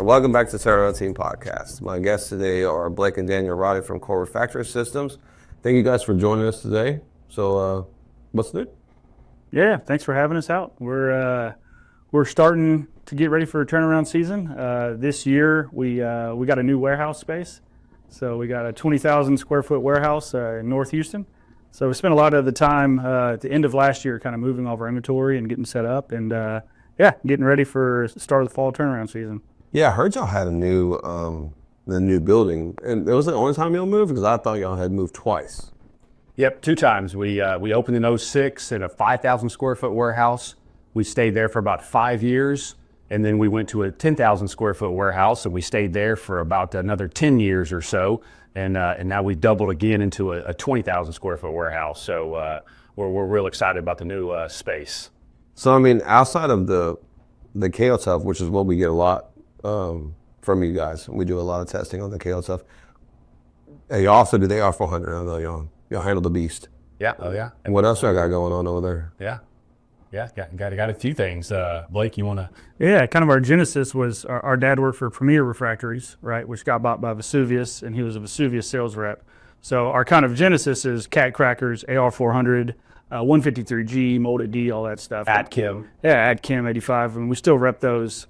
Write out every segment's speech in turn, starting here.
welcome back to Terra Team Podcast. My guests today are Blake and Daniel Roddy from Core Refractory Systems. Thank you guys for joining us today. So, what's new? Yeah, thanks for having us out. We're starting to get ready for a turnaround season. This year, we got a new warehouse space. So we got a 20,000 square foot warehouse in North Houston. So we spent a lot of the time at the end of last year kind of moving all of our inventory and getting set up and getting ready for the start of the fall turnaround season. Yeah, I heard y'all had a new the new building, and it was the only time y'all moved because I thought y'all had moved twice. Yep, 2 times. We opened in 2006 in a 5,000 square foot warehouse. We stayed there for about 5 years, and then we went to a 10,000 square foot warehouse, and we stayed there for about another 10 years or so, and now we doubled again into a 20,000 square foot warehouse. So we're real excited about the new space. So I mean, outside of the KO stuff, which is what we get a lot from you guys, we do a lot of testing on the KO stuff. Y'all also do the AR400. I know y'all handle the beast. Yeah. Oh yeah. And what else y'all got going on over there? Yeah. Got a few things. Blake, you want to? Yeah, kind of our genesis was our dad worked for Premier Refractories, right, which got bought by Vesuvius, and he was a Vesuvius sales rep. So our kind of genesis is cat crackers, AR400, 153G, molded D, all that stuff. Atchem. Yeah, Atchem 85, and we still rep those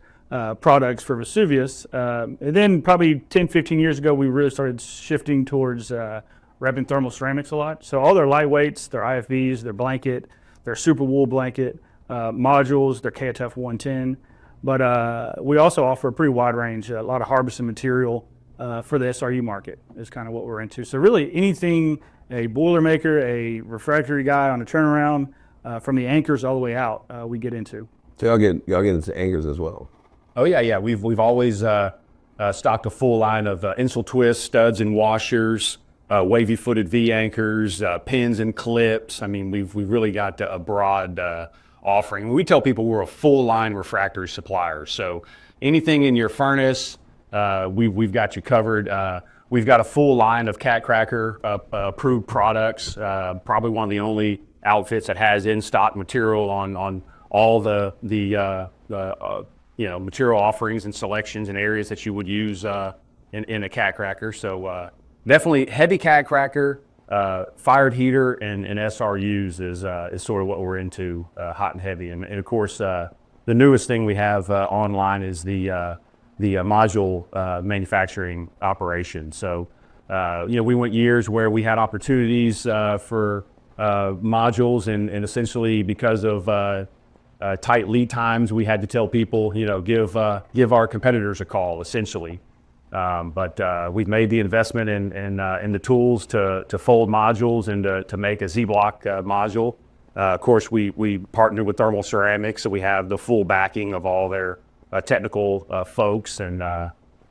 products for Vesuvius. And then probably 10, 15 years ago, we really started shifting towards repping thermal ceramics a lot. So all their lightweights, their IFVs, their blanket, their super wool blanket, modules, their KTF 110. But we also offer a pretty wide range, a lot of harbison material for the SRU market is kind of what we're into. So really anything a boilermaker, a refractory guy on a turnaround, from the anchors all the way out, we get into. So y'all get into anchors as well. Oh yeah. We've always stocked a full line of insule twists, studs and washers, wavy footed V anchors, pins and clips. I mean, we've really got a broad offering. We tell people we're a full line refractory supplier. So anything in your furnace, we've got you covered. We've got a full line of cat cracker approved products. Probably one of the only outfits that has in stock material on all the material offerings and selections and areas that you would use in a cat cracker. So definitely heavy cat cracker, fired heater, and SRUs is sort of what we're into, hot and heavy. And of course, the newest thing we have online is the module manufacturing operation. So, we went years where we had opportunities for modules, and essentially because of tight lead times, we had to tell people, give our competitors a call, essentially. But we've made the investment in the tools to fold modules and to make a Z-block module. Of course, we partnered with Thermal Ceramics, so we have the full backing of all their technical folks, and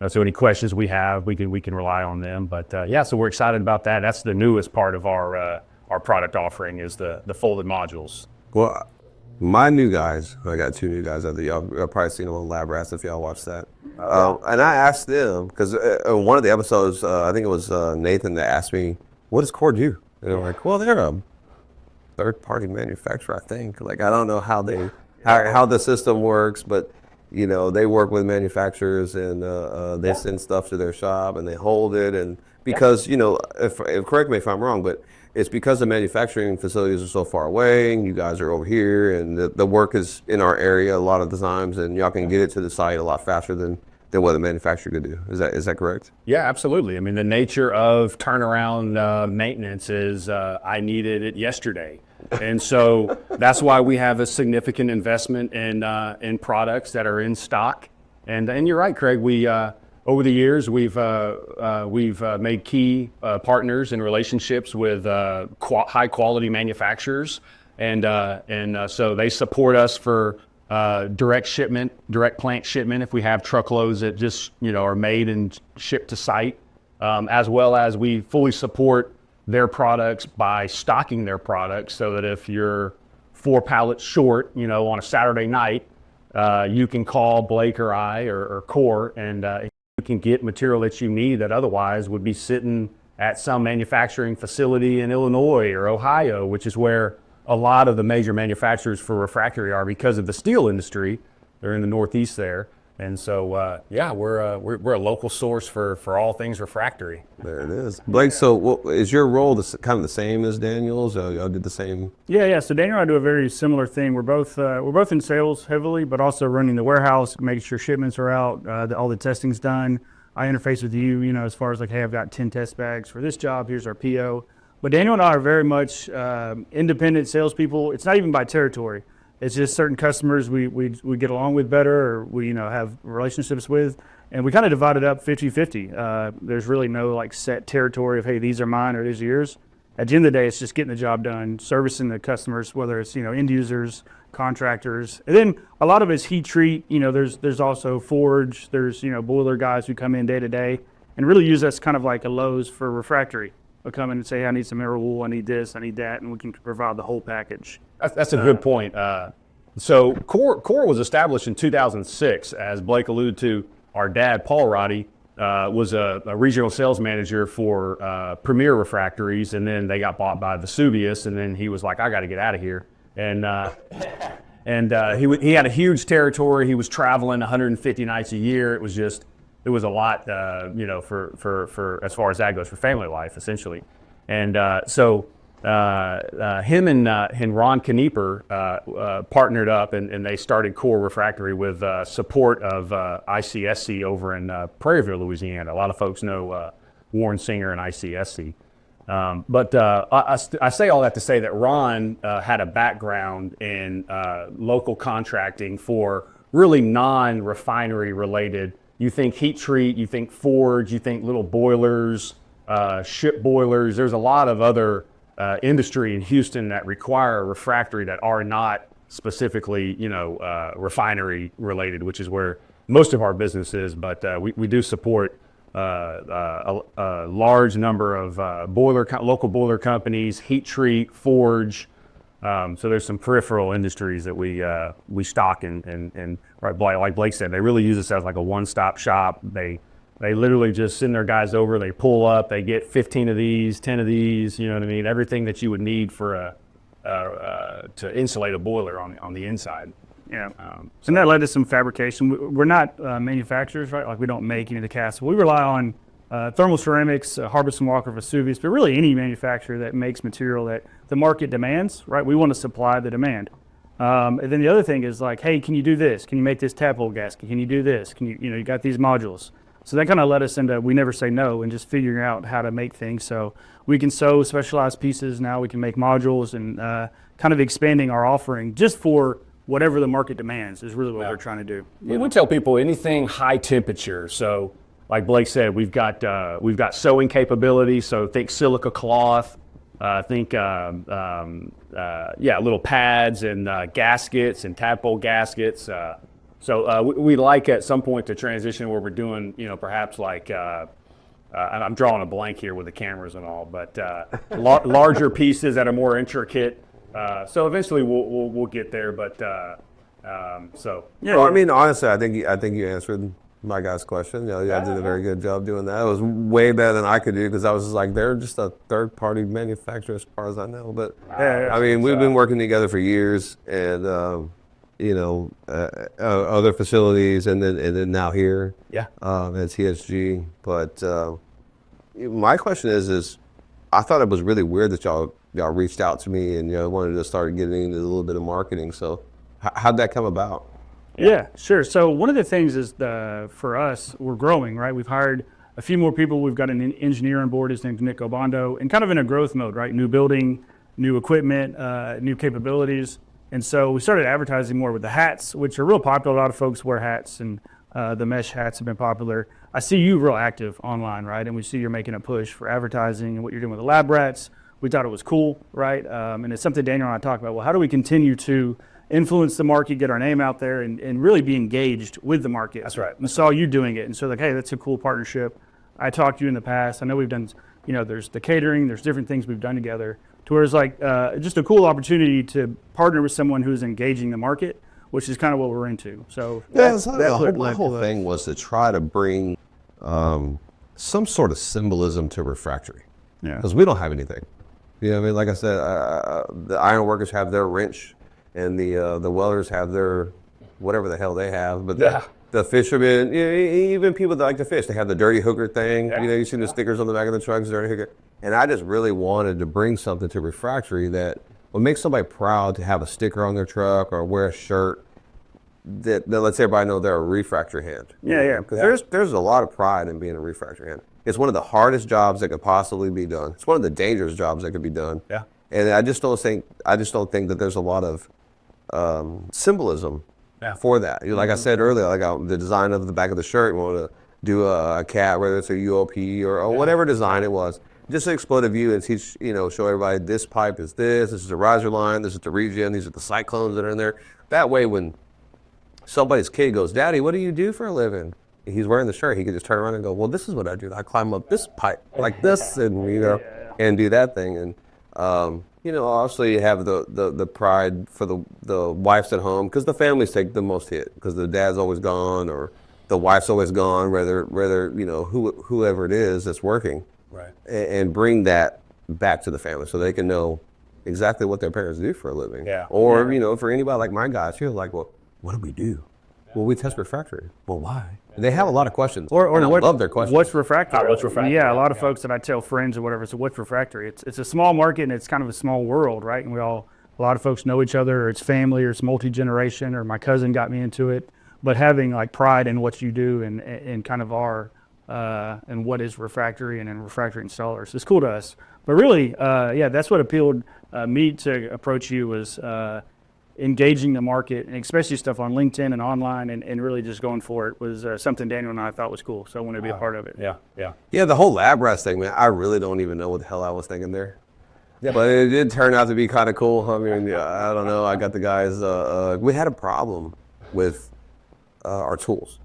so any questions we have, we can rely on them. But so we're excited about that. That's the newest part of our product offering is the folded modules. Well, my new guys, I got 2 new guys out there. Y'all probably seen them on Lab Rats if y'all watched that. And I asked them, because in one of the episodes, I think it was Nathan that asked me, what does Core do? And they're like, well, they're a third-party manufacturer, I think. Like, I don't know how the system works, but they work with manufacturers, and they send stuff to their shop and they hold it. And because, if correct me if I'm wrong, but it's because the manufacturing facilities are so far away, and you guys are over here, and the work is in our area a lot of the times, and y'all can get it to the site a lot faster than what the manufacturer could do. Is that correct? Yeah, absolutely. I mean, the nature of turnaround maintenance is I needed it yesterday. And so that's why we have a significant investment in products that are in stock. And you're right, Craig. We over the years we've made key partners and relationships with high quality manufacturers, and so they support us for direct plant shipment if we have truckloads that just are made and shipped to site, as well as we fully support their products by stocking their products, so that if you're 4 pallets short, on a Saturday night, you can call Blake or I or Core, and you can get material that you need that otherwise would be sitting at some manufacturing facility in Illinois or Ohio, which is where a lot of the major manufacturers for refractory are because of the steel industry. They're in the Northeast there. And so, yeah, we're a local source for all things refractory. There it is. Blake, so is your role kind of the same as Daniel's? Y'all did the same? Yeah. So Daniel and I do a very similar thing. We're both in sales heavily, but also running the warehouse, making sure shipments are out, all the testing's done. I interface with you, as far as like, hey, I've got 10 test bags for this job. Here's our PO. But Daniel and I are very much independent salespeople. It's not even by territory. It's just certain customers we get along with better, or we have relationships with, and we kind of divide it up 50-50. There's really no like set territory of, hey, these are mine or these are yours. At the end of the day, it's just getting the job done, servicing the customers, whether it's end users, contractors, and then a lot of it's heat treat. There's also forge. There's boiler guys who come in day to day and really use us kind of like a Lowe's for refractory. They'll come in and say, hey, I need some air wool, I need this, I need that, and we can provide the whole package. That's a good point. So Core was established in 2006, as Blake alluded to. Our dad, Paul Roddy, was a regional sales manager for Premier Refractories, and then they got bought by Vesuvius, and then he was like, I got to get out of here. And he had a huge territory. He was traveling 150 nights a year. It was a lot, for as far as that goes, for family life, essentially. And so him and Ron Knieper partnered up, and they started Core Refractory with support of ICSC over in Prairieville, Louisiana. A lot of folks know Warren Singer and ICSC. But I say all that to say that Ron had a background in local contracting for really non-refinery related. You think heat treat, you think forge, you think little boilers, ship boilers. There's a lot of other industry in Houston that require refractory that are not specifically, refinery related, which is where most of our business is. But we do support a large number of local boiler companies, heat treat, forge. So there's some peripheral industries that we stock and right, like Blake said, they really use us as like a one-stop shop. They literally just send their guys over, they pull up, they get 15 of these, 10 of these, you know what I mean? Everything that you would need for to insulate a boiler on the inside. Yeah, and that led to some fabrication. We're not manufacturers, right? Like we don't make any of the casts. We rely on thermal ceramics, Harbison Walker, Vesuvius, but really any manufacturer that makes material that the market demands, right? We want to supply the demand. And then the other thing is like, hey, can you do this? Can you make this tap hole gasket? Can you do this? Can you got these modules? So that kind of led us into, we never say no, and just figuring out how to make things. So we can sew specialized pieces. Now we can make modules, and kind of expanding our offering just for whatever the market demands is really what we're trying to do. We tell people anything high temperature. So like Blake said, we've got sewing capability. So think silica cloth, think little pads and gaskets and tadpole gaskets. So we like at some point to transition where we're doing, perhaps like, I'm drawing a blank here with the cameras and all, but larger pieces that are more intricate. So eventually we'll get there, but so. Yeah, well, I mean, honestly, I think you answered my guy's question. You guys did a very good job doing that. It was way better than I could do, because I was just like, they're just a third-party manufacturer as far as I know. But I mean, we've been working together for years, and other facilities, and then now here, at TSG. But my question is, I thought it was really weird that y'all reached out to me and wanted to start getting into a little bit of marketing. So how'd that come about? Yeah, sure. So one of the things is for us, we're growing, right? We've hired a few more people. We've got an engineer on board. His name's Nick Obando, and kind of in a growth mode, right? New building, new equipment, new capabilities. And so we started advertising more with the hats, which are real popular. A lot of folks wear hats, and the mesh hats have been popular. I see you real active online, right? And we see you're making a push for advertising and what you're doing with the lab rats. We thought it was cool, right? And it's something Daniel and I talk about. Well, how do we continue to influence the market, get our name out there, and really be engaged with the market? That's right. We saw you doing it, and so like, hey, that's a cool partnership. I talked to you in the past. I know we've done, there's the catering, there's different things we've done together, to where it's like just a cool opportunity to partner with someone who's engaging the market, which is kind of what we're into. So the whole thing was to try to bring some sort of symbolism to refractory. Yeah. Because we don't have anything. You know what I mean? Like I said, the iron workers have their wrench, and the welders have their whatever the hell they have, but The fishermen, even people that like to fish, they have the dirty hooker thing. Yeah. You see the stickers on the back of the trucks, dirty hooker. And I just really wanted to bring something to refractory that would make somebody proud to have a sticker on their truck or wear a shirt that lets everybody know they're a refractory hand. Yeah. Because there's a lot of pride in being a refractory hand. It's one of the hardest jobs that could possibly be done. It's one of the dangerous jobs that could be done. Yeah. And I just don't think that there's a lot of symbolism for that. Like I said earlier, like the design of the back of the shirt, we want to do a cat, whether it's a UOP or whatever design it was, just to explode a view and teach, show everybody this pipe is this is the riser line, this is the regen, these are the cyclones that are in there. That way, when somebody's kid goes, Daddy, what do you do for a living? He's wearing the shirt. He could just turn around and go, well, this is what I do. I climb up this pipe like this, and and do that thing. And obviously you have the pride for the wives at home, because the families take the most hit because the dad's always gone or the wife's always gone, whether whoever it is that's working, right? And bring that back to the family so they can know exactly what their parents do for a living. Yeah. Or for anybody like my guys, you're like, well, what do we do? Well, we test refractory. Well, why? They have a lot of questions. Or I love their questions. What's refractory? What's refractory? Yeah, a lot of folks that I tell friends or whatever, so what's refractory? It's a small market and it's kind of a small world, right? And a lot of folks know each other, or it's family, or it's multi-generation, or my cousin got me into it. But having like pride in what you do and kind of and what is refractory and refractory installers is cool to us. But really, that's what appealed me to approach you was engaging the market, and especially stuff on LinkedIn and online, and really just going for it was something Daniel and I thought was cool. So I wanted to be a part of it. Yeah, the whole lab rats thing, man, I really don't even know what the hell I was thinking there. Yeah, but it did turn out to be kind of cool. I mean, I don't know. I got the guys, we had a problem with our tools.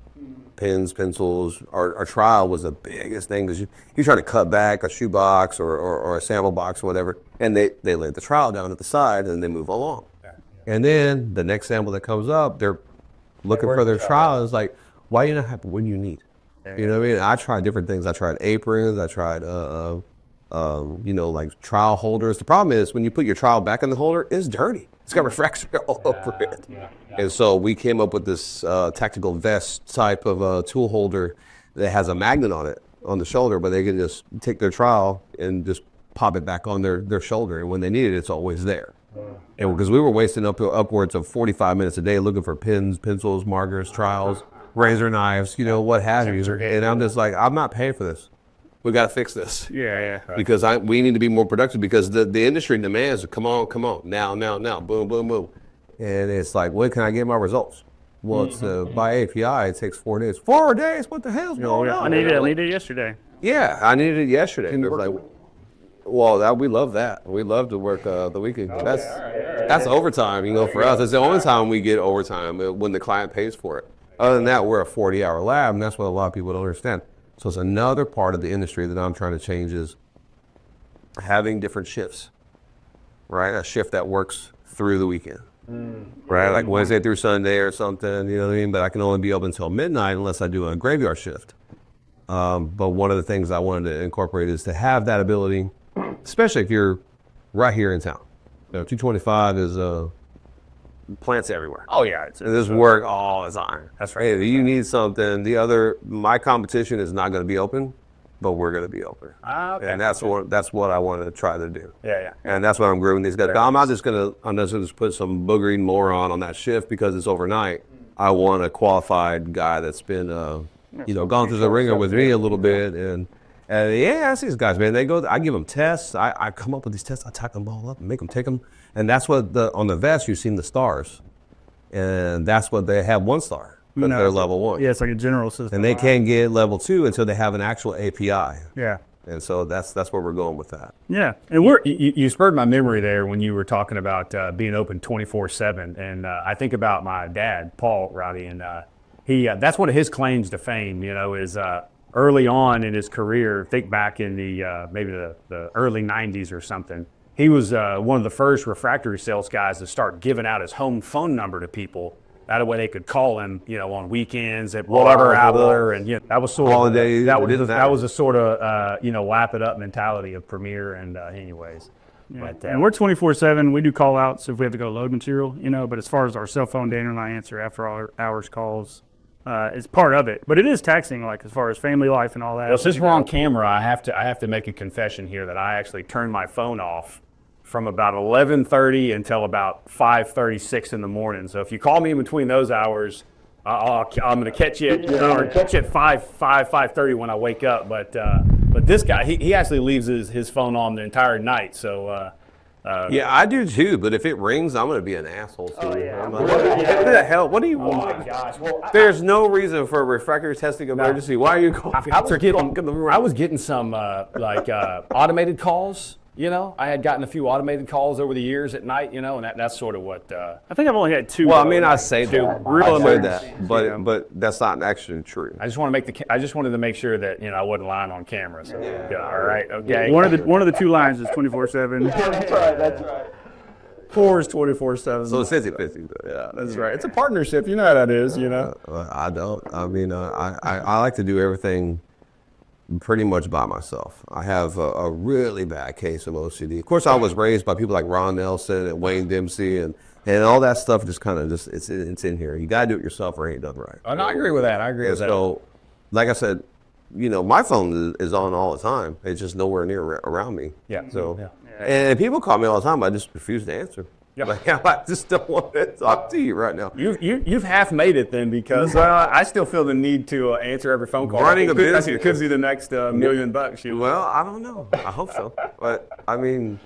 Pens, pencils. Our trial was the biggest thing because you're trying to cut back a shoe box or a sample box or whatever, and they lay the trial down at the side and they move along. And then the next sample that comes up, they're looking for their trial. It's like, why are you not happy? When you need? You know what I mean? I tried different things. I tried aprons. I tried, like trial holders. The problem is when you put your trial back in the holder, it's dirty. It's got refractory all over it. And so we came up with this tactical vest type of tool holder that has a magnet on it on the shoulder, but they can just take their trial and just pop it back on their shoulder. And when they need it, it's always there. And because we were wasting upwards of 45 minutes a day looking for pens, pencils, markers, trials, razor knives, what have you. And I'm just like, I'm not paying for this. We got to fix this. Yeah. Because we need to be more productive because the industry demands, come on, now, boom, boom, boom. And it's like, when can I get my results? Well, it's by API, it takes 4 days. 4 days? What the hell's going on? I needed it yesterday. Yeah, I needed it yesterday. It was like, well, we love that. We love to work the weekend. That's overtime, for us. It's the only time we get overtime when the client pays for it. Other than that, we're a 40-hour lab, and that's what a lot of people don't understand. So it's another part of the industry that I'm trying to change is having different shifts, right? A shift that works through the weekend, right? Like Wednesday through Sunday or something, you know what I mean? But I can only be open until midnight unless I do a graveyard shift. But one of the things I wanted to incorporate is to have that ability, especially if you're right here in town. 225 is plants everywhere. Oh yeah, There's work all the time. That's right. Hey, you need something. My competition is not going to be open, but we're going to be open. Okay. And that's what I want to try to do. Yeah. And that's what I'm grooming these guys. I'm not just going to put some boogering moron on that shift because it's overnight. I want a qualified guy that's been gone through the ringer with me a little bit and I see these guys, man. I give them tests. I come up with these tests. I type them all up and make them take them. And that's what on the vest you've seen the stars, and that's what they have 1 star. But they're level 1. Yeah, it's like a general system. And they can't get level 2 until they have an actual API. Yeah. And so that's where we're going with that. Yeah, and You spurred my memory there when you were talking about being open 24/7, and I think about my dad, Paul Roddy, and he that's one of his claims to fame. Is early on in his career, think back in the maybe the early 90s or something, he was one of the first refractory sales guys to start giving out his home phone number to people. That way they could call him, on weekends at whatever hour, and that was sort of holidays. That was a sort of lap it up mentality of Premier, and anyways. Yeah. And we're 24/7. We do call outs if we have to go load material, but as far as our cell phone, Daniel and I answer after our hours calls. It's part of it, but it is taxing, like as far as family life and all that. Well, since we're on camera, I have to make a confession here that I actually turned my phone off from about 11:30 until about 5:36 in the morning. So if you call me in between those hours, I'm going to catch you at catch you at 5:30 when I wake up. But this guy, he actually leaves his phone on the entire night. So Yeah, I do too. But if it rings, I'm gonna be an asshole. To you. I'm like, what the hell? What do you want? my gosh, well, There's no reason for a refractory testing emergency. Why are you calling? I was getting some automated calls. You know, I had gotten a few automated calls over the years at night. You know, and that's sort of what. I think I've only had 2. Well, I mean, I say that, real I say emergencies, that, but that's not actually true. I just wanted to make sure that I wasn't lying on camera. So, yeah, all right, okay. One of the 2 lines is 24/7. That's right. Core is 24/7. So it's 50-50. Yeah, that's right. It's a partnership. You know how that is, I don't. I mean, I like to do everything pretty much by myself. I have a really bad case of OCD. Of course, I was raised by people like Ron Nelson and Wayne Dempsey and all that stuff. Just kind of it's in here. You gotta do it yourself or it ain't done right. Oh, no, I agree with that. And so, like I said, my phone is on all the time. It's just nowhere near around me. Yeah. So, Yeah. and people call me all the time. I just refuse to answer. Yeah. Like, I just don't want to talk to you right now. You've half made it then, because I still feel the need to answer every phone call. Running a business. It could be the next $1 million. Well, I don't know. I hope so. But I mean,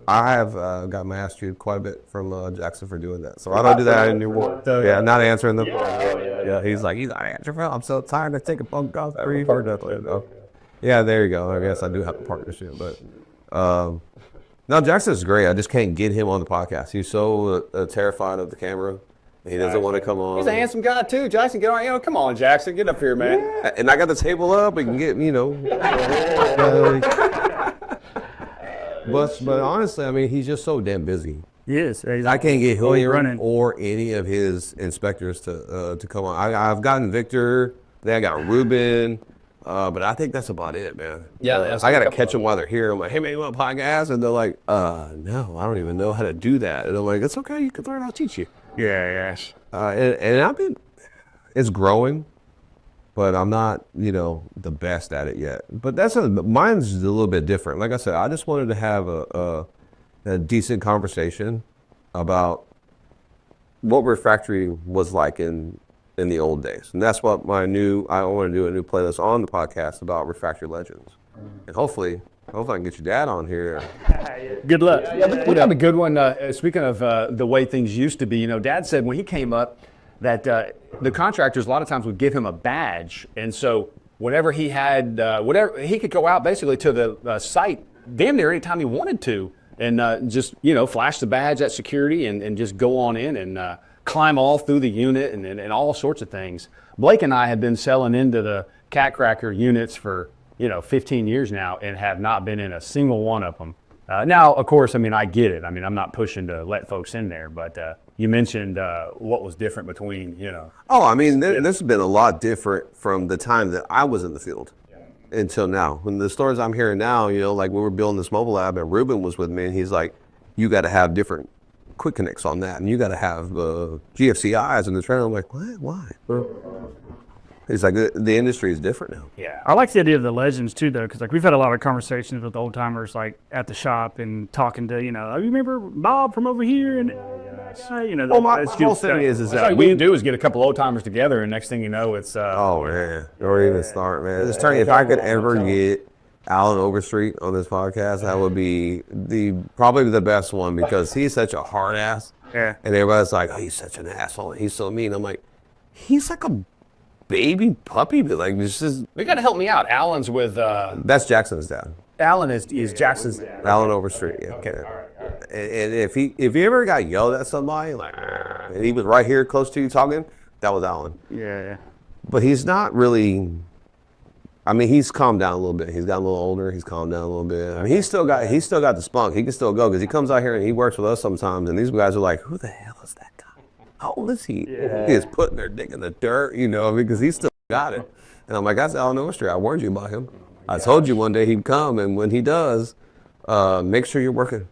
I have got my ass chewed quite a bit from Jackson for doing that. So I don't do that anymore. Yeah, not answering them. Yeah, he's not answering. I'm so tired of taking phone calls. Yeah, there you go. I guess I do have a partnership, but no, Jackson's great. I just can't get him on the podcast. He's so terrified of the camera. He doesn't want to come on. He's a handsome guy too. Jackson, get on. Come on, Jackson, get up here, man. Yeah, and I got the table up. We can get, But honestly, I mean, he's just so damn busy. Yes, I can't get him running. or any of his inspectors to come on. I've gotten Victor. Then I got Ruben. But I think that's about it, man. Yeah, I got to catch them while they're here. I'm like, hey, man, you want a podcast? And they're like, no, I don't even know how to do that. And I'm like, it's okay. You can learn. I'll teach you. Yes. And it's growing, but I'm not, the best at it yet. But mine's a little bit different. Like I said, I just wanted to have a decent conversation about what refractory was like in the old days. And that's what I want to do a new playlist on the podcast about refractory legends. And hopefully I can get your dad on here. Good luck. We have a good one. Speaking of the way things used to be, Dad said when he came up that the contractors a lot of times would give him a badge. And so whenever he had, he could go out basically to the site damn near anytime he wanted to and just, flash the badge at security and just go on in and climb all through the unit and all sorts of things. Blake and I have been selling into the cat cracker units for 15 years now and have not been in a single one of them. Now, of course, I get it. I'm not pushing to let folks in there, but you mentioned what was different between, Oh, this has been a lot different from the time that I was in the field until now. When the stories I'm hearing now, like we were building this mobile lab and Ruben was with me and he's like, you got to have different quick connects on that, and you got to have GFCIs in the trailer. I'm like, what? Why? It's like the industry is different now. Yeah. I like the idea of the legends too, though, because we've had a lot of conversations with old timers at the shop and talking to you remember Bob from over here and My whole thing is All that we do is get a couple old timers together, and next thing you know, it's oh man, don't even start, man. Just telling you, if I could ever get Alan Overstreet on this podcast, that would be probably the best one because he's such a hard ass. Yeah. And everybody's like, oh, he's such an asshole. He's so mean. I'm like, he's like a baby puppy, but like this is. We got to help me out. Alan's with. That's Jackson's dad. Alan is Jackson's. Alan Overstreet. Yeah. Okay. And if he ever got yelled at somebody like, and he was right here close to you talking, that was Alan. Yeah. But he's not really. He's calmed down a little bit. He's gotten a little older. He's calmed down a little bit. He's still got the spunk. He can still go because he comes out here and he works with us sometimes. And these guys are like, who the hell is that guy? How old is he? Yeah. He is putting their dick in the dirt, because he's still got it. And I'm like, that's Alan Overstreet. I warned you about him. I told you one day he'd come, and when he does, make sure you're working.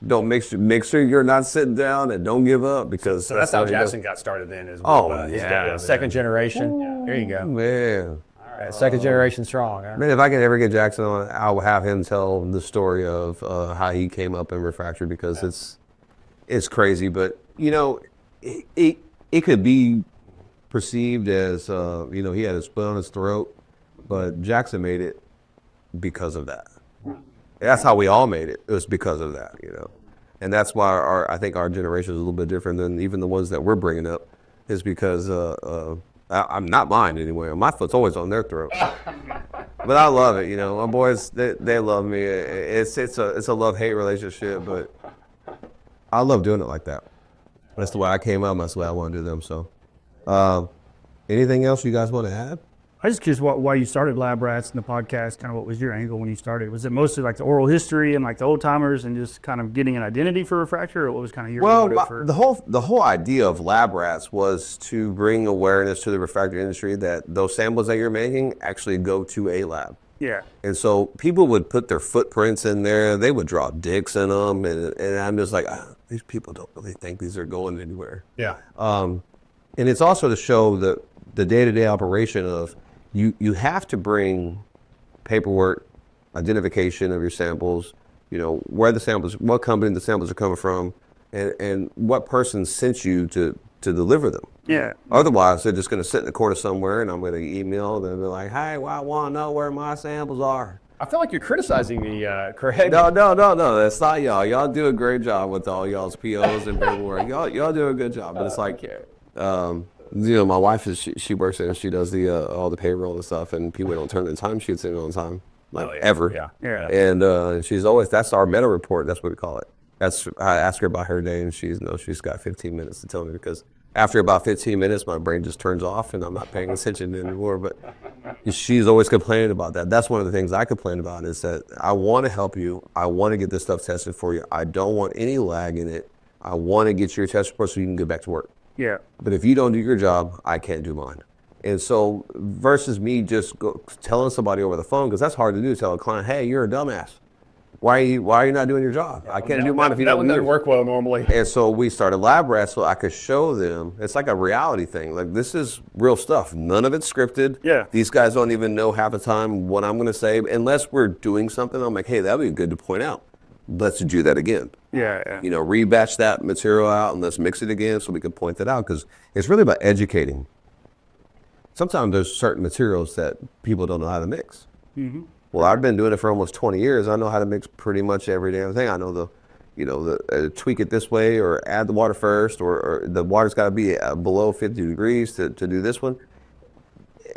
make sure you're not sitting down and don't give up because So that's how what it does. Jackson got started then as well. Oh, He's yeah, got second generation. There you go. Man. All right, second generation strong. Huh? Man, if I can ever get Jackson on, I will have him tell the story of how he came up in refractory because it's crazy. But you know, it could be perceived as you know, he had a split on his throat, but Jackson made it because of that. That's how we all made it. It was because of that, you know, and that's why I think our generation is a little bit different than even the ones that we're bringing up, is because I'm not mine anyway. My foot's always on their throat, but I love it. You know, my boys they love me. It's a love-hate relationship, but I love doing it like that. That's the way I came up. That's the way I want to do them. So, anything else you guys want to add? I was just curious why you started Lab Rats and the podcast. Kind of what was your angle when you started? Was it mostly like the oral history and like the old timers and just kind of getting an identity for refractor, or what was kind of your motive for? the whole idea of Lab Rats was to bring awareness to the refractory industry that those samples that you're making actually go to a lab. Yeah. And so people would put their footprints in there. They would draw dicks in them, and I'm just like, these people don't really think these are going anywhere. Yeah. And it's also to show the day-to-day operation of you have to bring paperwork, identification of your samples, you know, where the samples, what company the samples are coming from, and what person sent you to deliver them. Yeah. Otherwise, they're just going to sit in the corner somewhere, and I'm going to email them and be like, hey, well, I want to know where my samples are. I feel like you're criticizing me, Craig. No, that's not y'all. Y'all do a great job with all y'all's POs and paperwork. Y'all do a good job, but it's like, you know, my wife she works there and she does the all the payroll and stuff, and people don't turn their timesheets in on time, like ever. Yeah. And she's always, that's our meta report. That's what we call it. I ask her about her day, and she's got 15 minutes to tell me, because after about 15 minutes, my brain just turns off and I'm not paying attention anymore. But she's always complaining about that. That's one of the things I complain about, is that I want to help you. I want to get this stuff tested for you. I don't want any lag in it. I want to get your test report so you can get back to work. Yeah. But if you don't do your job, I can't do mine. And so versus me just telling somebody over the phone, because that's hard to do, tell a client, hey, you're a dumbass. Why are you not doing your job? I can't do mine if you don't do That it. doesn't work well normally. And so we started Lab Rats so I could show them. It's like a reality thing. Like, this is real stuff. None of it's scripted. Yeah. These guys don't even know half the time what I'm going to say. Unless we're doing something, I'm like, hey, that would be good to point out. Let's do that again. Yeah. You know, rebatch that material out and let's mix it again so we can point that out, because it's really about educating. Sometimes there's certain materials that people don't know how to mix. Mm-hmm. Well, I've been doing it for almost 20 years. I know how to mix pretty much every damn thing. I know tweak it this way, or add the water first, or the water's got to be below 50 degrees to do this one.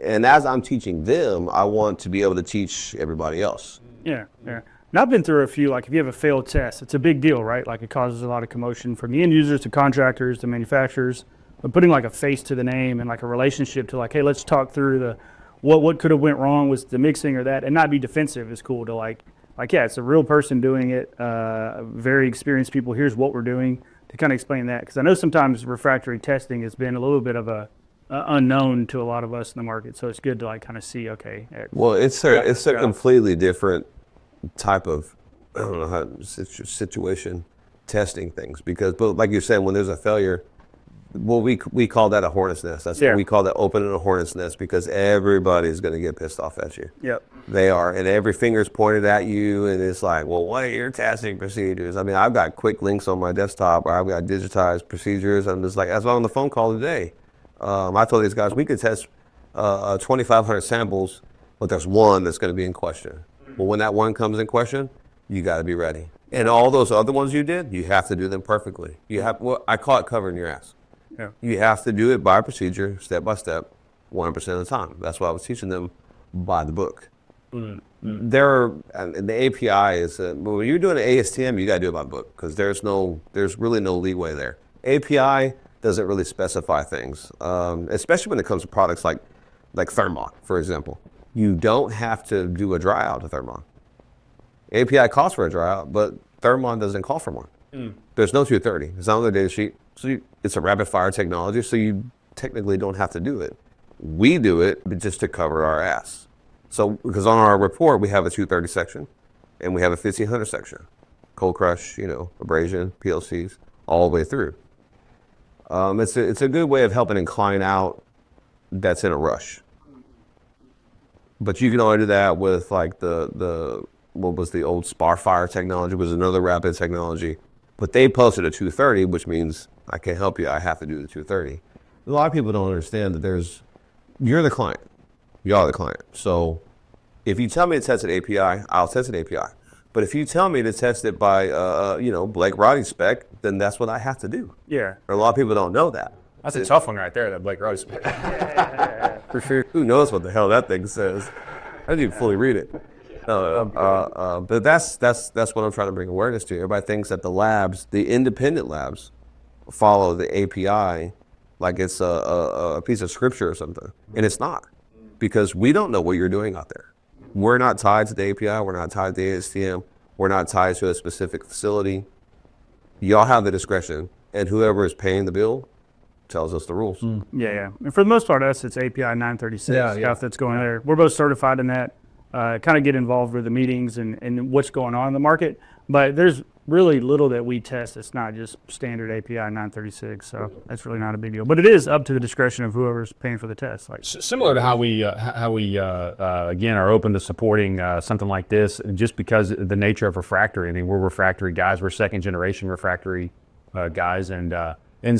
And as I'm teaching them, I want to be able to teach everybody else. Yeah. And I've been through a few, like if you have a failed test, it's a big deal, right? Like it causes a lot of commotion from the end users to contractors to manufacturers. But putting like a face to the name and like a relationship to like, hey, let's talk through what could have went wrong with the mixing or that, and not be defensive is cool. To like yeah, it's a real person doing it, very experienced people. Here's what we're doing, to kind of explain that, because I know sometimes refractory testing has been a little bit of a unknown to a lot of us in the market. So it's good to like kind of see, okay. Well, it's a completely different type of, I don't know how, situation testing things, but like you said, when there's a failure, well, we call that a hornet's nest. That's what we call that, opening a hornet's nest, because everybody's going to get pissed off at you. Yep. They are, and every finger's pointed at you, and it's like, well, what are your testing procedures? I mean, I've got quick links on my desktop, or I've got digitized procedures. I'm just like, that's why on the phone call today. I told these guys we could test 2,500 samples, but there's one that's going to be in question. Well, when that one comes in question, you got to be ready. And all those other ones you did, you have to do them perfectly. I call it covering your ass. Yeah. You have to do it by procedure, step by step, 100% of the time. That's why I was teaching them by the book. And the API is, when you're doing an ASTM, you got to do it by book, because there's really no leeway there. API doesn't really specify things, especially when it comes to products like Thermon, for example. You don't have to do a dry out to Thermon. API calls for a dry out, but Thermon doesn't call for one. There's no 230. It's not on the data sheet. So it's a rapid fire technology, so you technically don't have to do it. We do it just to cover our ass. So, because on our report, we have a 230 section and we have a 1500 section. cold crush, abrasion, PLCs, all the way through. It's a good way of helping a client out that's in a rush. But you can only do that with like what was the old spar fire technology, was another rapid technology. But they posted a 230, which means I can't help you. I have to do the 230. A lot of people don't understand that you're the client. You are the client. So if you tell me to test an API, I'll test an API. But if you tell me to test it by, Blake Roddy spec, then that's what I have to do. Yeah. A lot of people don't know that. That's a tough one right there, that Blake Roddy spec. For sure. Who knows what the hell that thing says? I didn't even fully read it. But that's what I'm trying to bring awareness to. Everybody thinks that the independent labs, follow the API like it's a piece of scripture or something, and it's not, because we don't know what you're doing out there. We're not tied to the API. We're not tied to the ASTM. We're not tied to a specific facility. Y'all have the discretion, and whoever is paying the bill tells us the rules. Yeah. And for the most part, it's API 936 stuff that's going there. We're both certified in that. Kind of get involved with the meetings and what's going on in the market. But there's really little that we test. It's not just standard API 936, so that's really not a big deal. But it is up to the discretion of whoever's paying for the test. Like Similar to how we again are open to supporting something like this, just because of the nature of refractory. I mean, we're refractory guys. We're second generation refractory guys, and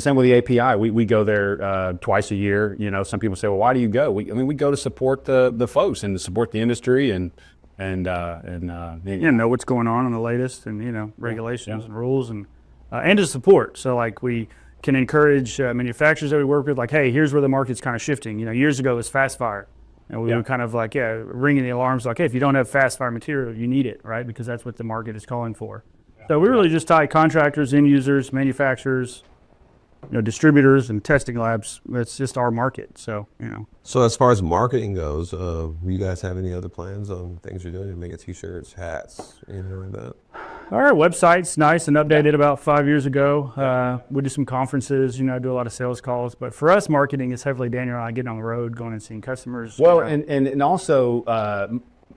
same with the API. We go there twice a year. Some people say, well, why do you go? We go to support the folks and to support the industry and know what's going on the latest and regulations and rules and to support. So like we can encourage manufacturers that we work with, like, hey, here's where the market's kind of shifting. Years ago it was fast fire, and we were kind of like ringing the alarms, like, hey, if you don't have fast fire material, you need it, right? Because that's what the market is calling for. So we really just tie contractors, end users, manufacturers, distributors and testing labs. It's just our market. So, So as far as marketing goes, you guys have any other plans on things you're doing? You make t-shirts, hats, anything like that? Our website's nice and updated about 5 years ago. We do some conferences, I do a lot of sales calls. But for us, marketing is heavily Daniel and I getting on the road, going and seeing customers. Well, and also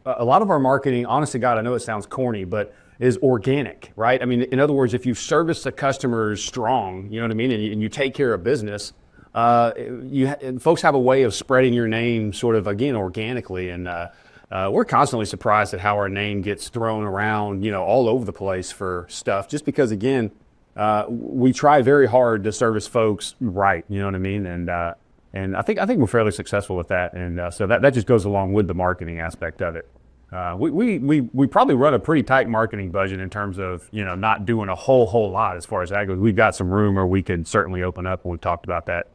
a lot of our marketing, honest to God, I know it sounds corny, but is organic, right? I mean, in other words, if you service the customers strong, you know what I mean, and you take care of business, and folks have a way of spreading your name sort of, again, organically. And we're constantly surprised at how our name gets thrown around, all over the place for stuff, just because, again, we try very hard to service folks right, you know what I mean? And I think we're fairly successful with that. And so that just goes along with the marketing aspect of it. We probably run a pretty tight marketing budget in terms of, not doing a whole lot as far as that goes. We've got some room where we could certainly open up, and we've talked about that,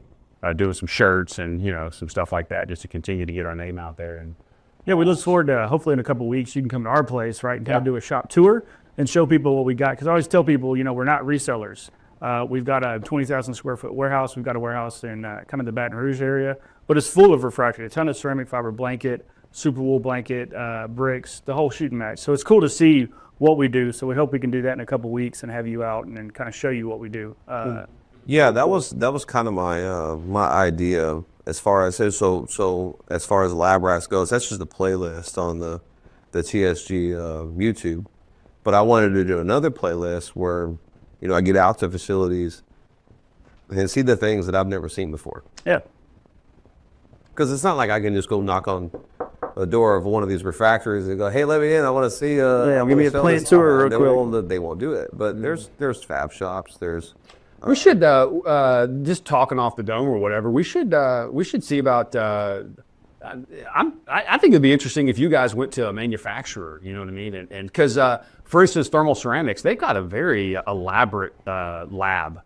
doing some shirts and, some stuff like that, just to continue to get our name out there. And yeah, we look forward to, hopefully in a couple of weeks, you can come to our place, right, and kind of do a shop tour and show people what we got. Because I always tell people, we're not resellers. We've got a 20,000 square foot warehouse. We've got a warehouse in kind of the Baton Rouge area, but it's full of refractory, a ton of ceramic fiber blanket, super wool blanket, bricks, the whole shooting match. So it's cool to see what we do. So we hope we can do that in a couple of weeks and have you out and then kind of show you what we do. Yeah, that was kind of my idea as far as so as far as lab rats goes. That's just a playlist on the TSG YouTube, but I wanted to do another playlist where I get out to facilities and see the things that I've never seen before. Yeah. Because it's not like I can just go knock on the door of one of these refractories and go, hey, let me in. I want to see. Give me a plant tour real quick. They won't do it. But there's fab shops. There's. We should just talking off the dome or whatever. We should see about. I think it'd be interesting if you guys went to a manufacturer. You know what I mean? And because, for instance, Thermal Ceramics, they've got a very elaborate lab.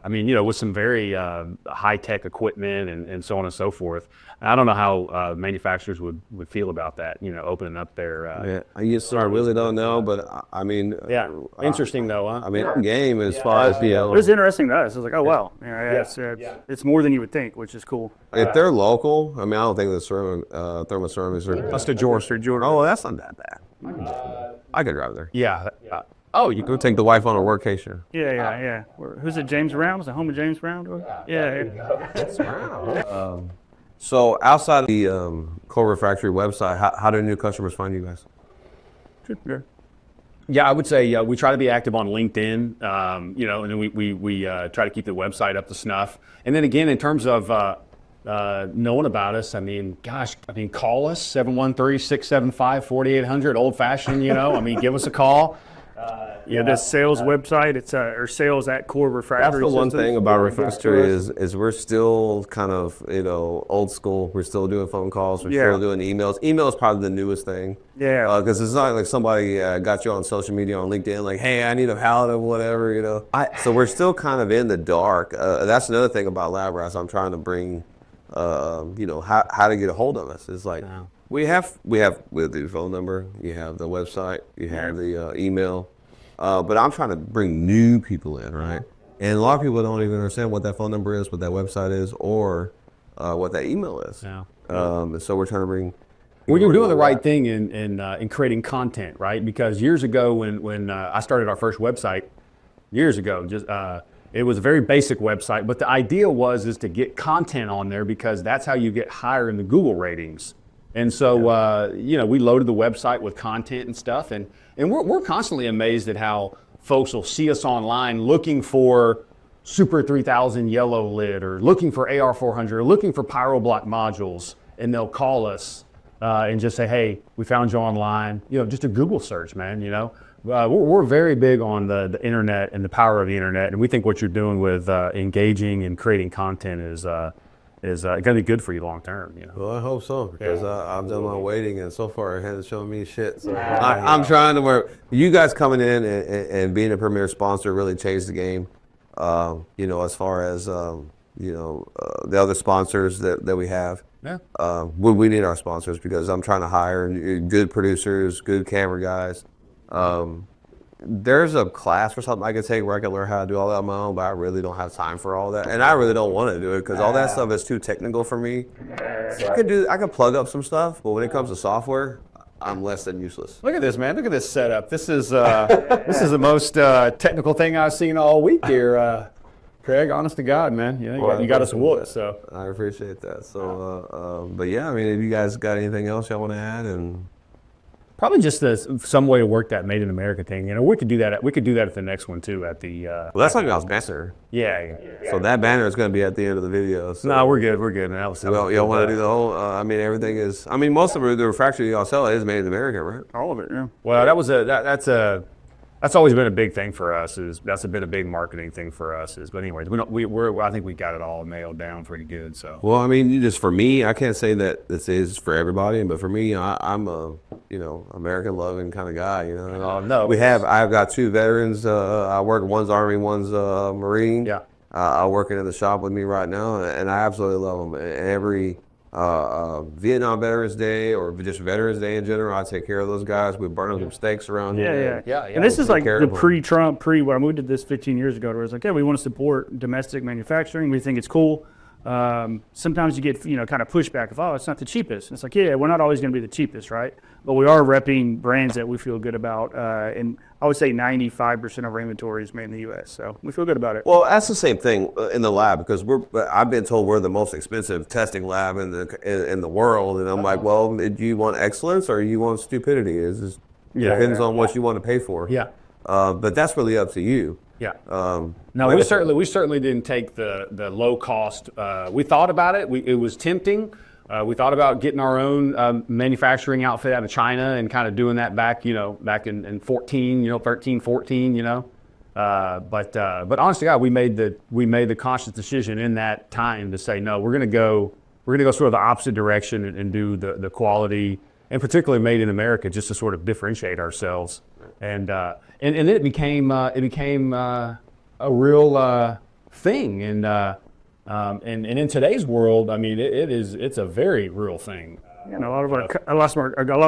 I mean, with some very high-tech equipment and so on and so forth. I don't know how manufacturers would feel about that, opening up their... I really don't know, but I mean... Yeah, interesting though, huh? I mean, game as far as... It was interesting to us. It was like, oh, wow. It's more than you would think, which is cool. If they're local, I mean, I don't think the Thermal Ceramics are... That's to Georgia. Oh, that's not that bad. I could drive there. Yeah. Oh, you go take the wife on a workation. Yeah. Who's it, James Brown? Was it home of James Brown? Yeah. That's Brown. So outside of the Core Refractory website, how do new customers find you guys? Sure. Yeah, I would say we try to be active on LinkedIn, you know, and then we try to keep the website up to snuff. And then again, in terms of knowing about us, I mean, gosh, call us, 713-675-4800, old fashioned, you know, I mean, give us a call. Yeah, the sales website, it's or sales at Core Refractory That's the one Systems. thing about Refractory is we're still kind of, you know, old school. We're still doing phone calls. We're still doing emails. Email is probably the newest thing. Yeah. Because it's not like somebody got you on social media on LinkedIn, like, hey, I need a pallet of whatever, you know. So we're still kind of in the dark. That's another thing about Lab Rats. I'm trying to bring, you know, how to get a hold of us. It's like we have the phone number, you have the website, you have the email. But I'm trying to bring new people in, right? And a lot of people don't even understand what that phone number is, what that website is, or what that email is. Yeah. So we're trying to bring. Well, you're doing the right thing in creating content, right? Because years ago, when I started our first website, years ago, just it was a very basic website, but the idea is to get content on there because that's how you get higher in the Google ratings. And so, you know, we loaded the website with content and stuff, and we're constantly amazed at how folks will see us online looking for Super 3000 yellow lid or looking for AR400 or looking for Pyroblock modules, and they'll call us and just say, hey, we found you online. You know, just a Google search, man, you know. We're very big on the internet and the power of the internet, and we think what you're doing with engaging and creating content is going to be good for you long term. You know? Well, I hope so because I've done my waiting, and so far it hasn't shown me shit. So I'm trying to work. You guys coming in and being a premier sponsor really changed the game. You know, as far as you know, the other sponsors that we have. Yeah. We need our sponsors because I'm trying to hire good producers, good camera guys. There's a class or something I could take where I can learn how to do all that on my own, but I really don't have time for all that, and I really don't want to do it because all that stuff is too technical for me. So I could plug up some stuff, but when it comes to software, I'm less than useless. Look at this, man. Look at this setup. This is the most technical thing I've seen all week here, Craig. Honest to God, man. You got us whooped. So I appreciate that. So, but yeah, I mean, if you guys got anything else y'all want to add, and probably just some way to work that Made in America thing. You know, we could do that. We could do that at the next one too. At the well, that's like our banner. Yeah. So that banner is going to be at the end of the video. So. No, we're good. We're good. Y'all want to do the whole? I mean, everything is. I mean, most of the refractory y'all sell is Made in America, right? All of it, yeah. Well, that's always been a big thing for us. That's been a big marketing thing for us. But anyways, I think we got it all nailed down pretty good. So. Well, I mean, just for me, I can't say that this is for everybody, but for me, I'm a American loving kind of guy. You know. No. I've got two veterans. I work. One's Army, one's Marine. Yeah. I working in the shop with me right now, and I absolutely love them. And every Vietnam Veterans Day or just Veterans Day in general, I take care of those guys. We burn them some steaks around here. Yeah. And this is like the pre-Trump, when we did this 15 years ago, where it's like, yeah, we want to support domestic manufacturing. We think it's cool. Sometimes you get, kind of pushback of, oh, it's not the cheapest. And it's like, yeah, we're not always going to be the cheapest, right? But we are repping brands that we feel good about. And I would say 95% of our inventory is made in the U.S. So we feel good about it. Well, that's the same thing in the lab because I've been told we're the most expensive testing lab in the world. And I'm like, well, do you want excellence or you want stupidity? It depends on what you want to pay for. Yeah. But that's really up to you. Yeah. No, we certainly didn't take the low cost. We thought about it. It was tempting. We thought about getting our own manufacturing outfit out of China and kind of doing that back in 14, 13, 14, But honest to God, we made the conscious decision in that time to say no. We're gonna go sort of the opposite direction and do the quality and particularly Made in America just to sort of differentiate ourselves. And then it became a real thing. And in today's world, I mean, it's a very real thing. And a lot of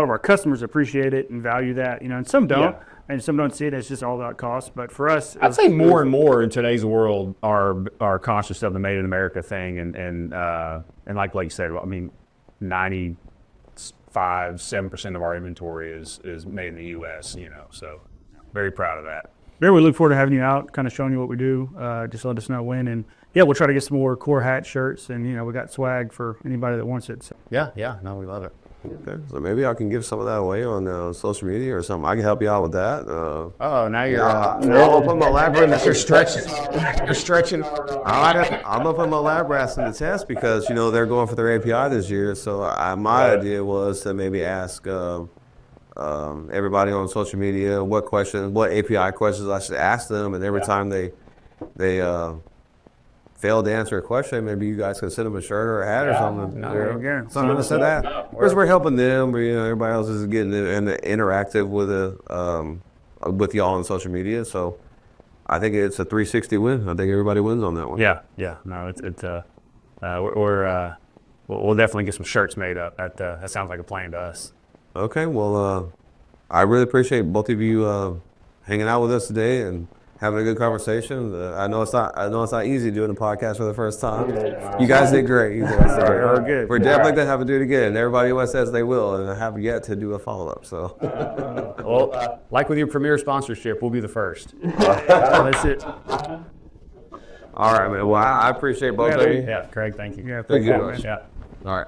our customers appreciate it and value that, and some don't, and some don't see it as just all about cost. But for us, I'd say more and more in today's world are conscious of the Made in America thing, and like you said, I mean, 95-7% of our inventory is made in the U.S. So very proud of that. Barry, we look forward to having you out, kind of showing you what we do. Just let us know when, and we'll try to get some more Core hat shirts, and we got swag for anybody that wants it. So. Yeah, no, we love it. Okay, so maybe I can give some of that away on social media or something. I can help you out with that. Oh, now you're. I'm gonna put my lab rat. You're stretching. You're stretching. I'm gonna put my lab rats in the test because they're going for their API this year. So my idea was to maybe ask everybody on social media what API questions I should ask them, and every time they fail to answer a question, maybe you guys can send them a shirt or a hat or something. Something to say that. Because we're helping them, but everybody else is getting interactive with y'all on social media. So I think it's a 360 win. I think everybody wins on that one. Yeah. No, we'll definitely get some shirts made up. That sounds like a plan to us. Okay, well, I really appreciate both of you hanging out with us today and having a good conversation. I know it's not easy doing a podcast for the first time. You guys did great. Good. We're definitely gonna have to do it again. And everybody always says they will, and I have yet to do a follow up. So, Well, like with your premier sponsorship, we'll be the first. That's it. all right, man. Well, I appreciate both of you. Yeah, Craig, thank you. Yeah, Thank you. man. Yeah. All right.